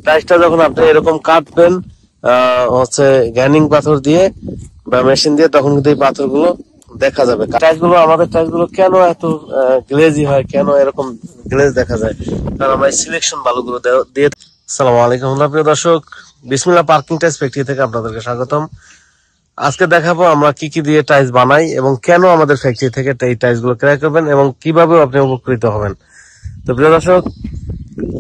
টাইলসটা যখন আপনি এরকম কাটবেন হচ্ছে গ্যানিং পাথর দিয়ে বা মেশিন দিয়ে, তখন কিন্তু এই পাথরগুলো দেখা যাবে। টাইলসগুলো, আমাদের টাইলসগুলো কেন এত গ্লেজি হয়, কেন এরকম গ্লেজ দেখা যায়, কারণ আমরা সিলেকশন বালুগুলো দিয়ে। আসসালামু আলাইকুম প্রিয় দর্শক, বিসমিল্লাহ পার্কিং টাইলস ফ্যাক্টরি থেকে আপনাদেরকে স্বাগতম। আজকে দেখাবো আমরা কি কি দিয়ে টাইলস বানাই এবং কেন আমাদের ফ্যাক্টরি থেকে এই টাইলস গুলো ক্রয় করবেন এবং কিভাবে আপনি উপকৃত হবেন। তো প্রিয় দর্শক,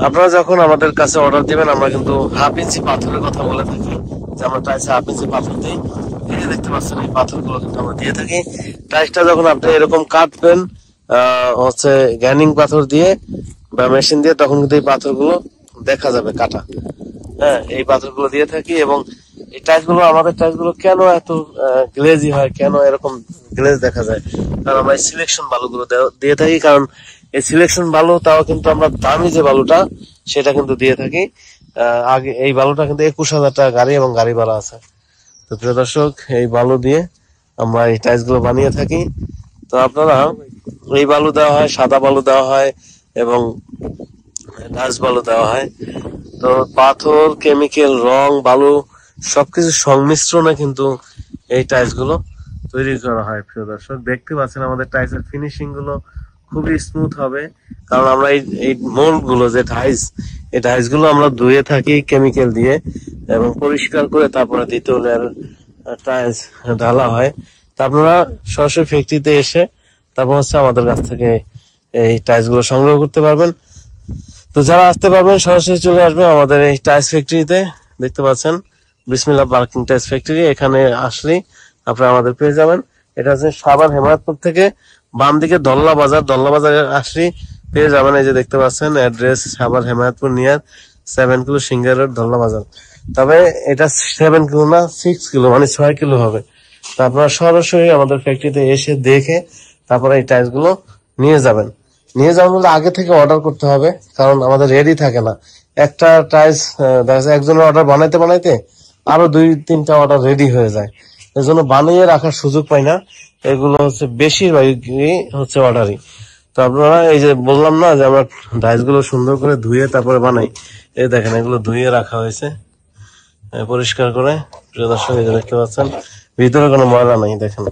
আপনারা যখন আমাদের কাছে অর্ডার দিবেন, আমরা কিন্তু হাফ ইঞ্চি পাথরের কথা বলে থাকি, যে আমরা টাইলসে হাফ ইঞ্চি পাথর দিই। এই যে দেখতে পাচ্ছেন, এই পাথরগুলো কিন্তু আমরা দিয়ে থাকি। টাইলসটা যখন আপনি এরকম কাটবেন হচ্ছে গ্যানিং পাথর দিয়ে বা মেশিন দিয়ে, তখন কিন্তু এই পাথরগুলো দেখা যাবে কাটা। হ্যাঁ, এই পাথরগুলো দিয়ে থাকি। এবং এই টাইলসগুলো, আমাদের টাইলসগুলো কেন এত গ্লেজি হয়, কেন এরকম গ্লেজ দেখা যায়, কারণ আমরা এই সিলেকশন বালুগুলো দিয়ে থাকি। কারণ এই সিলেকশন বালু, তাও কিন্তু আমরা দামি যে বালুটা সেটা কিন্তু দিয়ে থাকি। আগে এই বালুটা কিন্তু 21,000 টাকা গাড়ি এবং গাড়ি ভাড়া আছে। তো প্রিয় দর্শক, এই বালু দিয়ে আমরা এই টাইলস গুলো বানিয়ে থাকি। তো আপনারা, এই বালু দেওয়া হয়, সাদা বালু দেওয়া হয় এবং ডাস্ট বালু দেওয়া হয়। তো পাথর, কেমিক্যাল, রং, বালু সবকিছু সংমিশ্রণে কিন্তু এই টাইলস গুলো তৈরি করা হয়। প্রিয় দর্শক, দেখতে পাচ্ছেন আমাদের টাইলসের ফিনিশিং গুলো খুবই স্মুথ হবে, কারণ আমরা এই মোল্ড গুলো, যে টাইলস, এই টাইলস গুলো আমরা ধুয়ে থাকি কেমিক্যাল দিয়ে এবং পরিষ্কার করে তারপরে দ্বিতীয় লেয়ার টাইলস ঢালা হয়। তা আপনারা সরাসরি ফ্যাক্টরিতে এসে তারপর হচ্ছে আমাদের কাছ থেকে এই টাইলস গুলো সংগ্রহ করতে পারবেন। তো যারা আসতে পারবেন, সরাসরি চলে আসবেন আমাদের এই টাইলস ফ্যাক্টরিতে। দেখতে পাচ্ছেন বিসমিল্লাহ পার্কিং টাইলস ফ্যাক্টরি, এখানে আসলেই আপনারা আমাদের পেয়ে যাবেন। এটা হচ্ছে সাভার হেমায়তপুর থেকে বাম দিকে দল্লা বাজারে আসলেই পেয়ে যাবেন। এই যে দেখতে পাচ্ছেন address, Savar Hemayetpur near 7 kilo Singair road, Dalla বাজার। তবে এটা 7 কিলো না, 6 কিলো, মানে 6 কিলো হবে। তো আপনারা সরাসরি আমাদের ফ্যাক্টরিতে এসে দেখে তারপরে এই টাইলস গুলো নিয়ে যাবেন। নিয়ে যাওয়ার মধ্যে আগে থেকে অর্ডার করতে হবে, কারণ আমাদের রেডি থাকে না। একটা টাইলস দেখা যাচ্ছে একজনের অর্ডার বানাইতে আরো 2-3টা অর্ডার রেডি হয়ে যায়, এর জন্য বানিয়ে রাখার সুযোগ পাই না। এগুলো হচ্ছে বেশিরভাগই হচ্ছে অর্ডারই। তো আপনারা, এই যে বললাম না যে আমরা টাইলস গুলো সুন্দর করে ধুয়ে তারপরে বানাই, এই দেখেন এগুলো ধুয়ে রাখা হয়েছে পরিষ্কার করে। প্রিয় দর্শক, এই যে দেখতে পাচ্ছেন ভিতরে কোনো ময়লা নাই, দেখেন।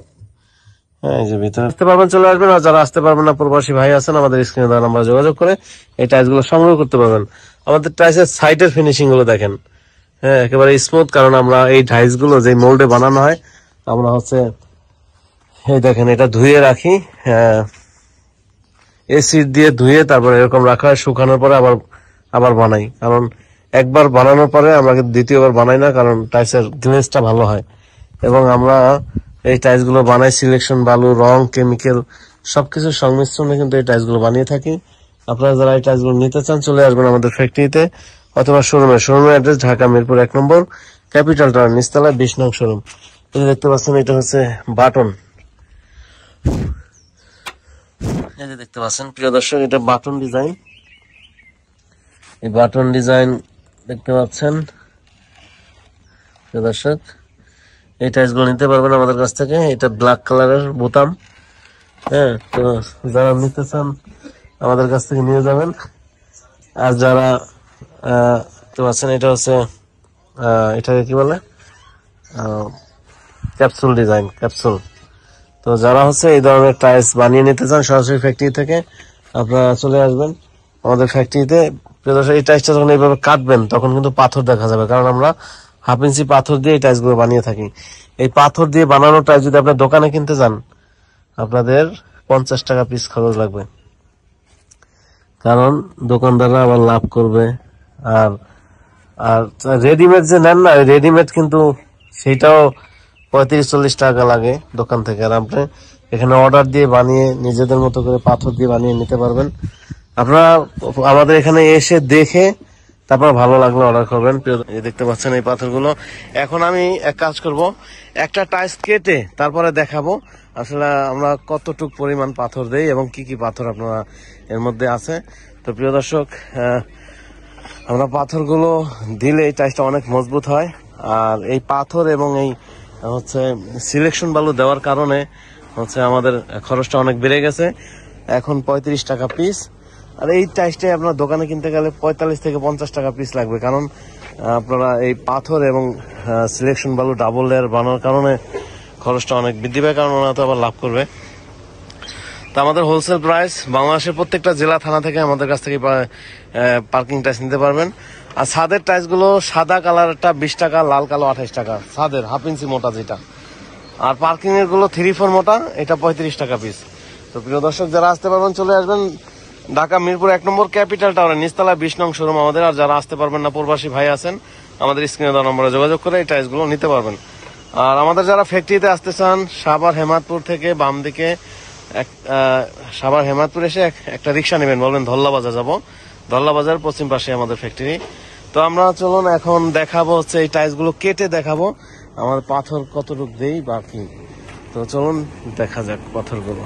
হ্যাঁ, এই যে ভিতরে আসতে পারবেন, চলে আসবেন। আর যারা আসতে পারবেন না, প্রবাসী ভাই আছেন, আমাদের স্ক্রিনে দেওয়া নাম্বারে যোগাযোগ করে এই টাইলস গুলো সংগ্রহ করতে পারবেন। আমাদের টাইলসের সাইডের ফিনিশিং গুলো দেখেন, হ্যাঁ, একেবারে স্মুথ। কারণ আমরা এই টাইলস গুলো যে মোল্ডে বানানো হয়, আমরা হচ্ছে এই দেখেন এটা ধুয়ে রাখি, এসিড দিয়ে ধুয়ে তারপর এরকম রাখা হয়, শুকানোর পরে আবার বানাই। কারণ একবার বানানোর পরে আমরা দ্বিতীয়বার বানাই না, কারণ টাইলসের গ্লেজটা ভালো হয়। এবং আমরা এই টাইলস গুলো বানাই সিলেকশন বালু, রং, কেমিক্যাল সবকিছু সংমিশ্রণে কিন্তু এই টাইলস গুলো বানিয়ে থাকি। আপনারা যারা এই টাইলস গুলো নিতে চান, চলে আসবেন আমাদের ফ্যাক্টরিতে অথবা শোরুমের অ্যাড্রেস ঢাকা মিরপুর 1 নম্বর ক্যাপিটাল টাওয়ার নিচতলায় 20 নং শোরুম। এই দেখতে পাচ্ছেন, এটা হচ্ছে বাটন। এই যে দেখতে পাচ্ছেন প্রিয় দর্শক, এটা বাটন ডিজাইন। এই বাটন ডিজাইন দেখতে পাচ্ছেন প্রিয় দর্শক, এই টাইলস গুলো নিতে পারবেন আমাদের কাছ থেকে। এটা ব্ল্যাক কালারের বোতাম। হ্যাঁ, তো যারা নিতে চান আমাদের কাছ থেকে নিয়ে যাবেন। আর যারা দেখতে পাচ্ছেন, এটা হচ্ছে এটাকে কি বলে, ক্যাপসুল ডিজাইন, ক্যাপসুল। তো যারা হচ্ছে এই ধরনের টাইলস বানিয়ে নিতে চান, সরাসরি ফ্যাক্টরি থেকে আপনারা চলে আসবেন আমাদের ফ্যাক্টরিতে। এই টাইলসটা যখন এইভাবে কাটবেন, তখন কিন্তু পাথর দেখা যাবে, কারণ আমরা হাফ ইঞ্চি পাথর দিয়ে এই টাইলস গুলো বানিয়ে থাকি। এই পাথর দিয়ে বানানো টাইলস যদি আপনার দোকানে কিনতে যান, আপনাদের 50 টাকা পিস খরচ লাগবে, কারণ দোকানদাররা আবার লাভ করবে। আর আর রেডিমেড যে নেন না, রেডিমেড কিন্তু সেইটাও 35-40 টাকা লাগে দোকান থেকে। আর আপনি এখানে অর্ডার দিয়ে বানিয়ে নিজেদের মতো করে পাথর দিয়ে বানিয়ে নিতে পারবেন। আপনারা আমাদের এখানে এসে দেখে তারপর ভালো লাগলে অর্ডার করবেন। দেখতে পাচ্ছেন এই পাথরগুলো। এখন আমি এক কাজ করব, একটা টাইলস কেটে তারপরে দেখাবো আসলে আমরা কতটুক পরিমাণ পাথর দেই এবং কি কি পাথর আপনারা এর মধ্যে আছে। তো প্রিয় দর্শক, আমরা পাথরগুলো দিলে এই টাইলসটা অনেক মজবুত হয়। আর এই পাথর এবং এই হচ্ছে সিলেকশন বালু দেওয়ার কারণে হচ্ছে আমাদের খরচটা অনেক বেড়ে গেছে। এখন 35 টাকা পিস। আর এই টাইসটাই আপনার দোকানে কিনতে গেলে 45 থেকে 50 টাকা পিস লাগবে, কারণ আপনারা এই পাথর এবং সিলেকশন বালু ডাবল লেয়ার বানানোর কারণে খরচটা অনেক বৃদ্ধি পায়, কারণ ওরা তো আবার লাভ করবে। তো আমাদের হোলসেল প্রাইস বাংলাদেশের প্রত্যেকটা জেলা থানা থেকে আমাদের কাছ থেকে পার্কিং টাইস নিতে পারবেন। আর ছাদের টাইস গুলো সাদা কালারটা 20 টাকা, লাল কালো 28 টাকা ছাদের, 1/2 ইঞ্চি মোটা যেটা। আর পার্কিং এর গুলো 3-4 মোটা, এটা 35 টাকা পিস। তো প্রিয় দর্শক, যারা আসতে পারবেন চলে আসবেন ঢাকা মিরপুর 1 নম্বর ক্যাপিটাল টাওয়ারে নিচতলা 20 নং শোরুম আমাদের। আর যারা আসতে পারবেন না, প্রবাসী ভাই আছেন, আমাদের স্ক্রিনে দেওয়া নম্বরে যোগাযোগ করে এই টাইস গুলো নিতে পারবেন। আর আমাদের যারা ফ্যাক্টরিতে আসতে চান, সাভার হেমাদপুর থেকে বাম দিকে সাভার হেমাদপুর এসে একটা রিক্সা নেবেন, বলবেন ধল্লা বাজার যাবো, ধল্লা বাজার পশ্চিম পাশে আমাদের ফ্যাক্টরি। তো আমরা চলুন এখন দেখাবো হচ্ছে এই টাইলস গুলো কেটে দেখাবো আমাদের পাথর কতটুকু দেই বা কি। তো চলুন দেখা যাক পাথরগুলো।